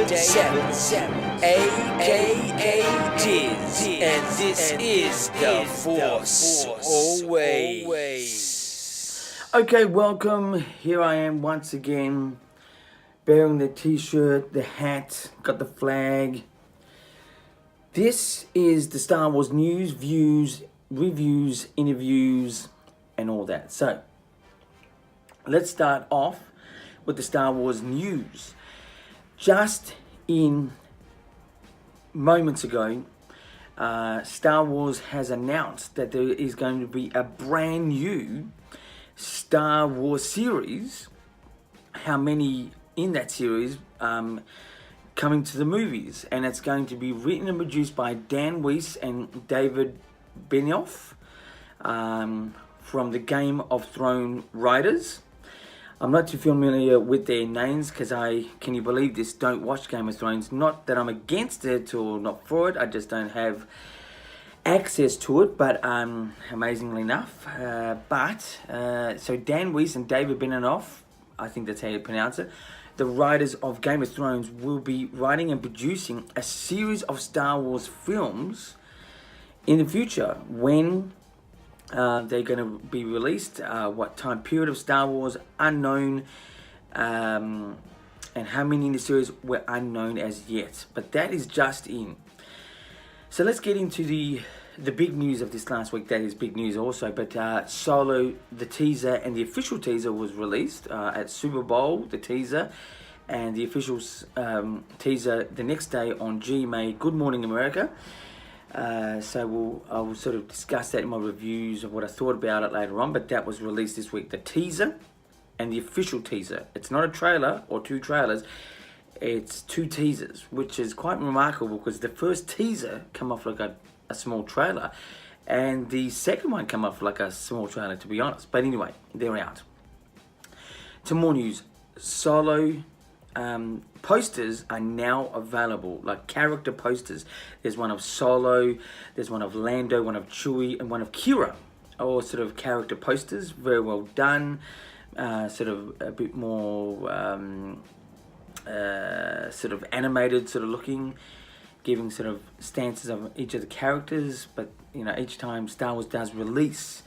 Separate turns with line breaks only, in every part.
777, aka Diz, and this is The Force Always.
Okay, welcome. Here I am once again, bearing the t-shirt, the hat, got the flag. This is the Star Wars news, views, reviews, interviews, and all that. So, let's start off with the Star Wars news. Just in moments ago, Star Wars has announced that there is going to be a brand new Star Wars series. How many in that series coming to the movies? And it's going to be written and produced by Dan Weiss and David Benioff from the Game of Thrones writers. I'm not too familiar with their names because can you believe this, don't watch Game of Thrones. Not that I'm against it or not for it, I just don't have access to it, but amazingly enough. So Dan Weiss and David Benioff, I think that's how you pronounce it, the writers of Game of Thrones, will be writing and producing a series of Star Wars films in the future. When they're going to be released, what time period of Star Wars, unknown, and how many in the series were unknown as yet. But that is just in. So let's get into the big news of this last week. That is big news also. But Solo, the teaser and the official teaser was released at Super Bowl, the teaser, and the official teaser the next day on GMA Good Morning America. So I will sort of discuss that in my reviews of what I thought about it later on, but that was released this week, the teaser and the official teaser. It's not a trailer or two trailers, it's two teasers, which is quite remarkable because the first teaser come off like a small trailer and the second one come off like a small trailer, to be honest. But anyway, they're out. Some more news. Solo posters are now available, like character posters. There's one of Solo, there's one of Lando, one of Chewie, and one of Kira. All sort of character posters, very well done. Sort of a bit more sort of animated sort of looking, giving sort of stances of each of the characters. But you know, each time Star Wars does release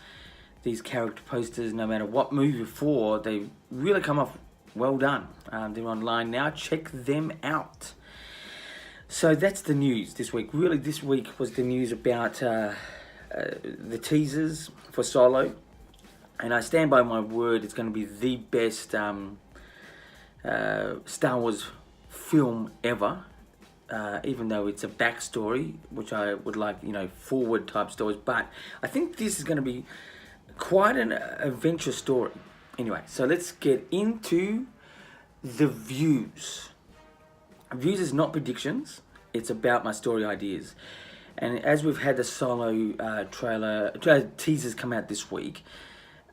these character posters, no matter what movie for, they really come off well done. They're online now. Check them out. So that's the news this week. Really, this week was the news about the teasers for Solo. And I stand by my word, it's going to be the best Star Wars film ever. Even though it's a backstory, which I would like, forward type stories. But I think this is going to be quite an adventure story. Anyway, so let's get into the views. Views is not predictions. It's about my story ideas. And as we've had the Solo teasers come out this week,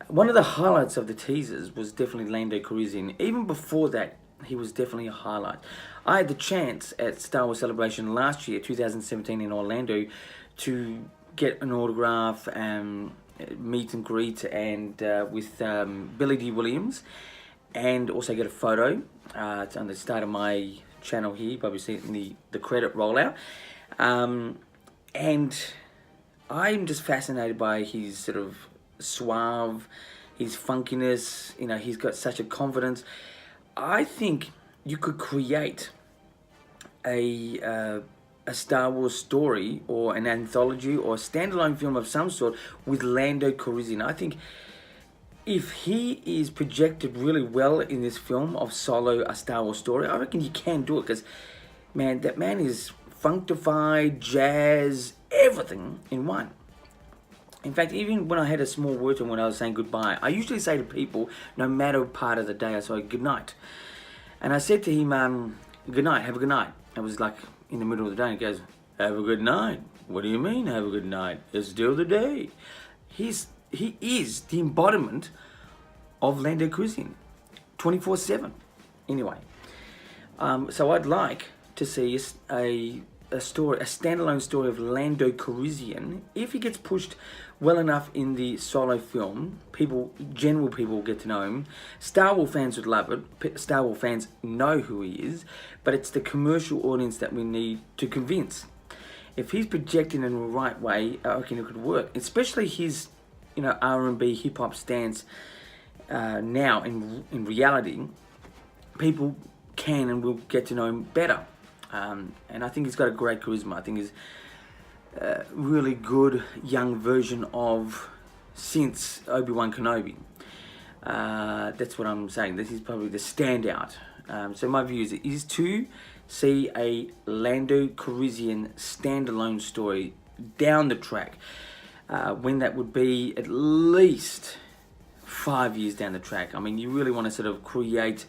one of the highlights of the teasers was definitely Lando Calrissian. Even before that, he was definitely a highlight. I had the chance at Star Wars Celebration last year, 2017 in Orlando, to get an autograph and meet and greet and with Billy D. Williams, and also get a photo. It's on the start of my channel here, probably seeing the credit rollout. And I'm just fascinated by his sort of suave, his funkiness. He's got such a confidence. I think you could create a Star Wars story or an anthology or a standalone film of some sort with Lando Calrissian. I think if he is projected really well in this film of Solo, a Star Wars story, I reckon you can do it because, man, that man is functified, jazz, everything in one. In fact, even when I had a small word to him when I was saying goodbye, I usually say to people, no matter part of the day, I say good night. And I said to him, good night, have a good night. It was like in the middle of the day, and he goes, have a good night. What do you mean, have a good night? It's still the day. He is the embodiment of Lando Calrissian, 24/7. Anyway, so I'd like to see a a standalone story of Lando Calrissian. If he gets pushed well enough in the Solo film, general people will get to know him. Star Wars fans would love it. Star Wars fans know who he is, but it's the commercial audience that we need to convince. If he's projecting in the right way, I reckon it could work. Especially his, R&B hip hop stance. Now in reality, people can and will get to know him better. And I think he's got a great charisma. I think he's a really good young version of since Obi-Wan Kenobi. That's what I'm saying. This is probably the standout. So my view is to see a Lando Calrissian standalone story down the track. When that would be at least 5 years down the track. I mean, you really want to sort of create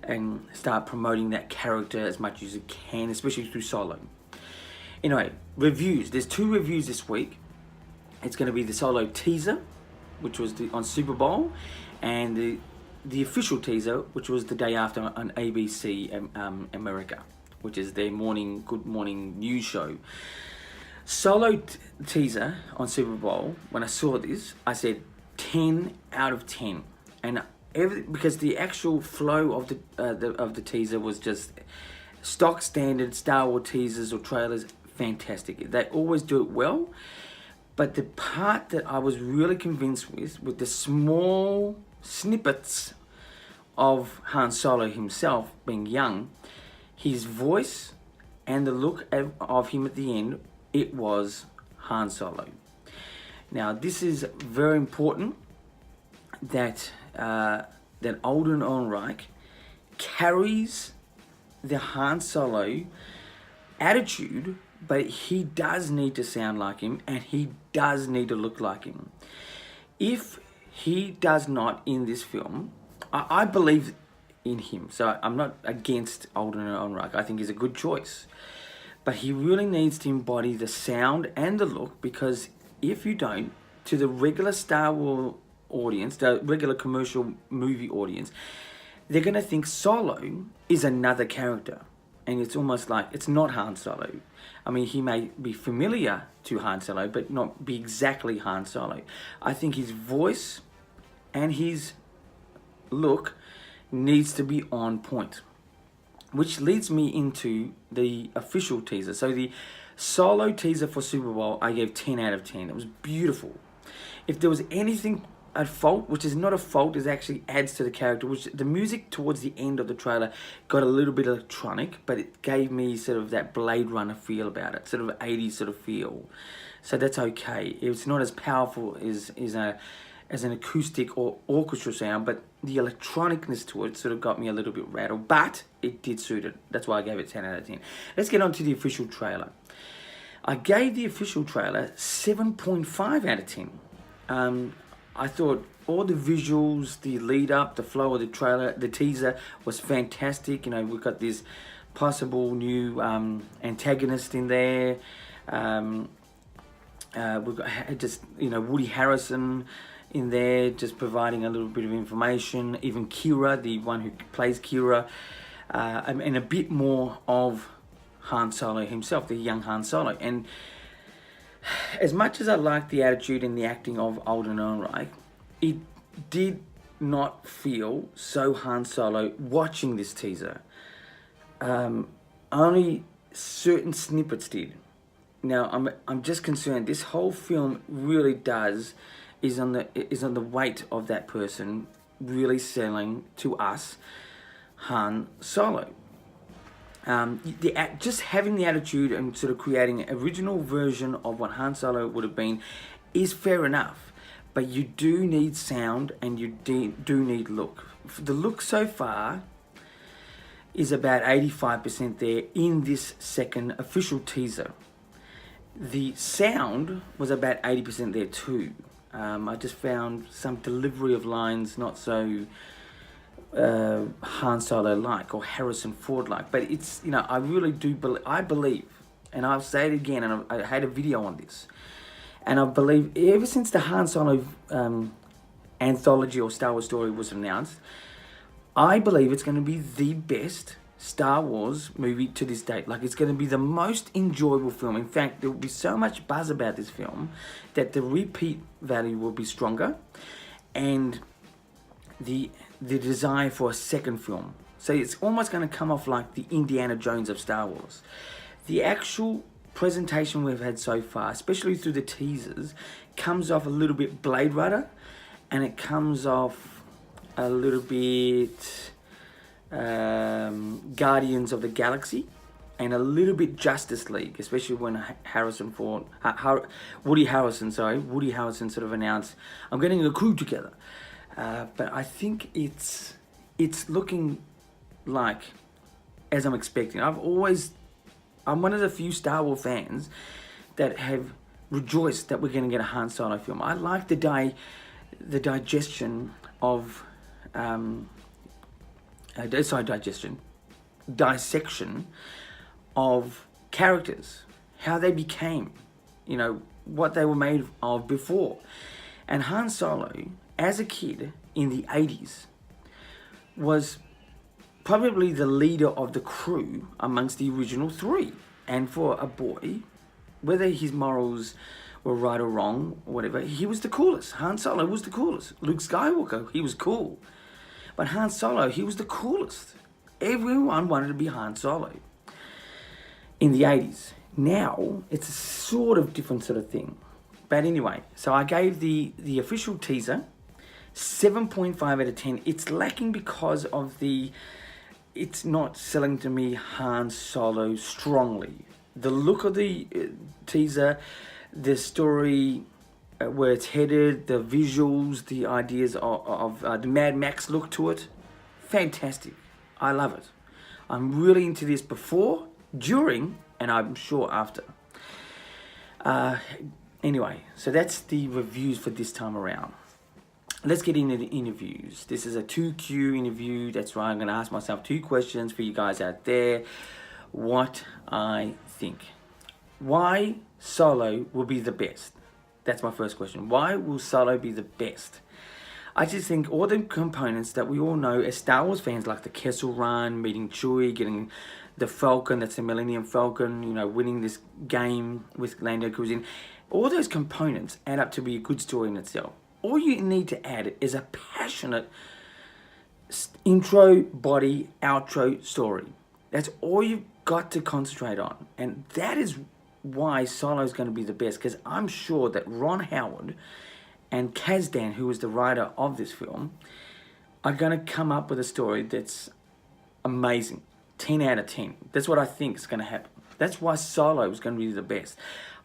and start promoting that character as much as you can, especially through Solo. Anyway, reviews. There's 2 reviews this week. It's going to be the Solo teaser, which was on Super Bowl, and the official teaser, which was the day after on ABC America, which is their good morning news show. Solo teaser on Super Bowl. When I saw this, I said 10 out of 10, and because the actual flow of the teaser was just stock standard Star Wars teasers or trailers, fantastic. They always do it well, but the part that I was really convinced with the small snippets of Han Solo himself being young, his voice and the look of him at the end, it was Han Solo. Now this is very important that Alden Ehrenreich carries the Han Solo attitude, but he does need to sound like him and he does need to look like him. If he does not in this film, I believe in him, so I'm not against Alden Ehrenreich. I think he's a good choice, but he really needs to embody the sound and the look, because if you don't, to the regular Star Wars audience, the regular commercial movie audience, they're going to think Solo is another character, and it's almost like it's not Han Solo. I mean, he may be familiar to Han Solo, but not be exactly Han Solo. I think his voice and his look needs to be on point, which leads me into the official teaser. So the Solo teaser for Super Bowl, I gave 10 out of 10. It was beautiful. If there was anything at fault, which is not a fault, it actually adds to the character, which the music towards the end of the trailer got a little bit electronic, but it gave me sort of that Blade Runner feel about it, sort of 80s sort of feel. So that's okay. It's not as powerful as an acoustic or orchestra sound, but the electronicness to it sort of got me a little bit rattled, but it did suit it. That's why I gave it 10 out of 10. Let's get on to the official trailer. I gave the official trailer 7.5 out of 10. I thought all the visuals, the lead up, the flow of the trailer, the teaser was fantastic. We've got this possible new antagonist in there. We've got just, Woody Harrelson in there, just providing a little bit of information. Even Kira, the one who plays Kira, and a bit more of Han Solo himself, the young Han Solo. And as much as I like the attitude and the acting of Alden Ehrenreich, it did not feel so Han Solo watching this teaser. Only certain snippets did. Now I'm just concerned. This whole film really is on the weight of that person really selling to us Han Solo. Just having the attitude and sort of creating an original version of what Han Solo would have been is fair enough, but you do need sound and you do need look. The look so far is about 85% there in this second official teaser. The sound was about 80% there too. I just found some delivery of lines not so Han Solo like or Harrison Ford like, but it's, I really do believe, and I'll say it again, and I had a video on this, and I believe ever since the Han Solo anthology or Star Wars story was announced, I believe it's going to be the best Star Wars movie to this date. Like, it's going to be the most enjoyable film. In fact, there will be so much buzz about this film that the repeat value will be stronger, and the desire for a second film. So it's almost going to come off like the Indiana Jones of Star Wars. The actual presentation we've had so far, especially through the teasers, comes off a little bit Blade Runner, and it comes off a little bit Guardians of the Galaxy, and a little bit Justice League, especially when Woody Harrelson sort of announced, "I'm getting a crew together." But I think it's looking like as I'm expecting. I'm one of the few Star Wars fans that have rejoiced that we're going to get a Han Solo film. I like the dissection of characters, how they became, what they were made of before. And Han Solo, as a kid in the 80s, was probably the leader of the crew amongst the original three. And for a boy, whether his morals were right or wrong, or whatever, he was the coolest. Han Solo was the coolest. Luke Skywalker, he was cool. But Han Solo, he was the coolest. Everyone wanted to be Han Solo in the 80s. Now, it's a sort of different sort of thing. But anyway, so I gave the official teaser 7.5 out of 10. It's lacking because of it's not selling to me Han Solo strongly. The look of the teaser, the story, where it's headed, the visuals, the ideas of the Mad Max look to it, fantastic. I love it. I'm really into this before, during, and I'm sure after. Anyway, so that's the reviews for this time around. Let's get into the interviews. This is a 2Q interview. That's right. I'm going to ask myself 2 questions for you guys out there. What I think. Why Solo will be the best? That's my first question. Why will Solo be the best? I just think all the components that we all know as Star Wars fans, like the Kessel Run, meeting Chewie, getting the Falcon, that's the Millennium Falcon, winning this game with Lando Calrissian, all those components add up to be a good story in itself. All you need to add is a passionate intro, body, outro story. That's all you've got to concentrate on. And that is why Solo is going to be the best, because I'm sure that Ron Howard and Kasdan, who is the writer of this film, are going to come up with a story that's amazing. 10 out of 10. That's what I think is going to happen. That's why Solo is going to be the best.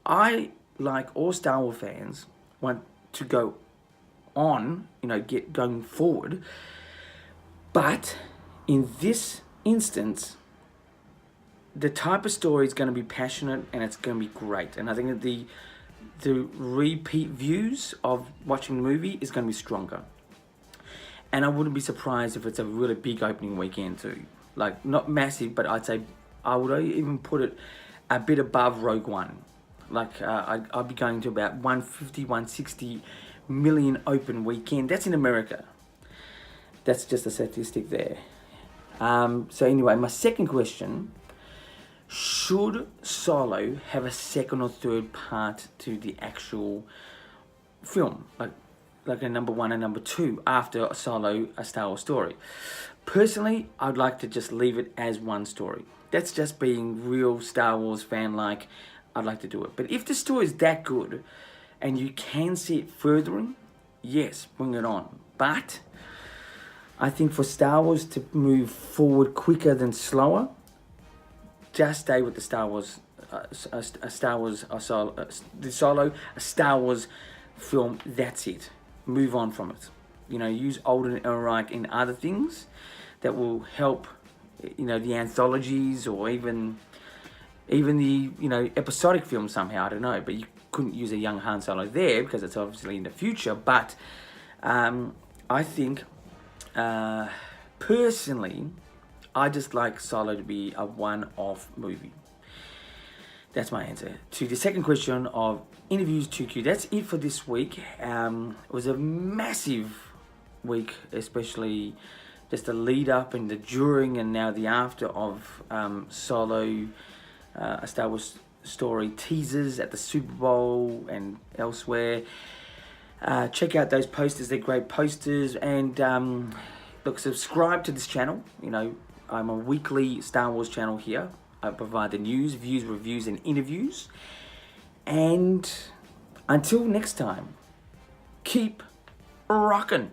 I, like all Star Wars fans, want to go on, get going forward. But in this instance, the type of story is going to be passionate and it's going to be great. And I think that the repeat views of watching the movie is going to be stronger. And I wouldn't be surprised if it's a really big opening weekend too. Like, not massive, but I'd say I would even put it a bit above Rogue One. Like, I'd be going to about 150, 160 million open weekend. That's in America. That's just a statistic there. So anyway, my second question: should Solo have a second or third part to the actual film, like a number 1 and number 2 after Solo, a Star Wars story? Personally, I'd like to just leave it as one story. That's just being real Star Wars fan like. I'd like to do it. But if the story is that good and you can see it furthering, yes, bring it on. But I think for Star Wars to move forward quicker than slower, just stay with the Star Wars, a Star Wars film. That's it. Move on from it. Use Alden Ehrenreich in other things that will help. The anthologies, or even the episodic film somehow. I don't know, but you couldn't use a young Han Solo there because it's obviously in the future. But I think personally, I just like Solo to be a one-off movie. That's my answer to the second question of interviews 2Q. That's it for this week. It was a massive week, especially just the lead up and the during and now the after of Solo, a Star Wars story teasers at the Super Bowl and elsewhere. Check out those posters, they're great posters. And look, subscribe to this channel. You know, I'm a weekly Star Wars channel here. I provide the news, views, reviews, and interviews. And until next time, keep rockin'.